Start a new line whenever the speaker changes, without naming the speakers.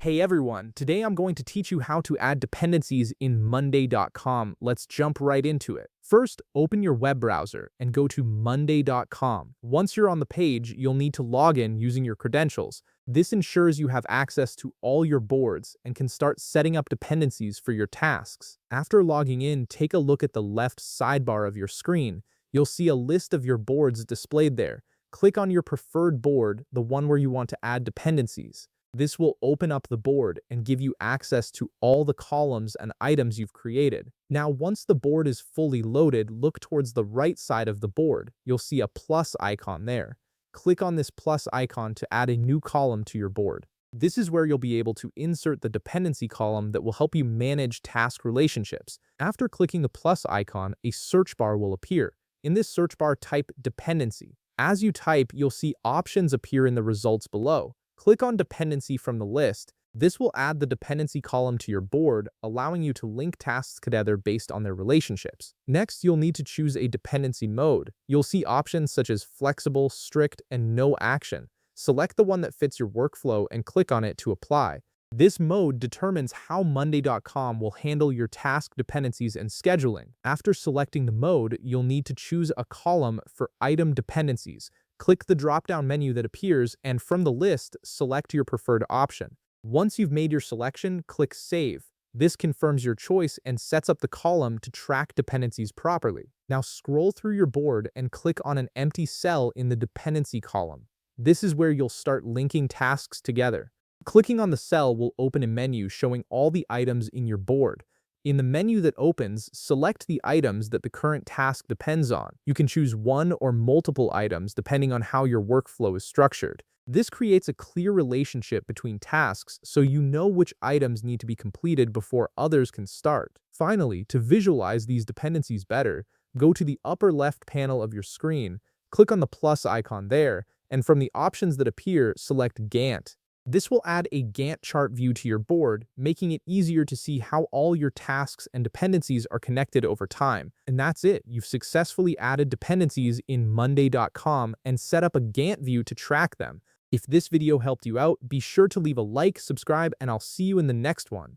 Hey everyone, today I'm going to teach you how to add dependencies in monday.com. Let's jump right into it. First, open your web browser and go to monday.com. Once you're on the page, you'll need to log in using your credentials. This ensures you have access to all your boards and can start setting up dependencies for your tasks. After logging in, take a look at the left sidebar of your screen. You'll see a list of your boards displayed there. Click on your preferred board, the one where you want to add dependencies. This will open up the board and give you access to all the columns and items you've created. Now, once the board is fully loaded, look towards the right side of the board. You'll see a plus icon there. Click on this plus icon to add a new column to your board. This is where you'll be able to insert the dependency column that will help you manage task relationships. After clicking the plus icon, a search bar will appear. In this search bar, type dependency. As you type, you'll see options appear in the results below. Click on dependency from the list. This will add the dependency column to your board, allowing you to link tasks together based on their relationships. Next, you'll need to choose a dependency mode. You'll see options such as flexible, strict, and no action. Select the one that fits your workflow and click on it to apply. This mode determines how monday.com will handle your task dependencies and scheduling. After selecting the mode, you'll need to choose a column for item dependencies. Click the drop-down menu that appears, and from the list, select your preferred option. Once you've made your selection, click Save. This confirms your choice and sets up the column to track dependencies properly. Now scroll through your board and click on an empty cell in the dependency column. This is where you'll start linking tasks together. Clicking on the cell will open a menu showing all the items in your board. In the menu that opens, select the items that the current task depends on. You can choose one or multiple items depending on how your workflow is structured. This creates a clear relationship between tasks so you know which items need to be completed before others can start. Finally, to visualize these dependencies better, go to the upper left panel of your screen, click on the plus icon there, and from the options that appear, select Gantt. This will add a Gantt chart view to your board, making it easier to see how all your tasks and dependencies are connected over time. And that's it. You've successfully added dependencies in monday.com and set up a Gantt view to track them. If this video helped you out, be sure to leave a like, subscribe, and I'll see you in the next one.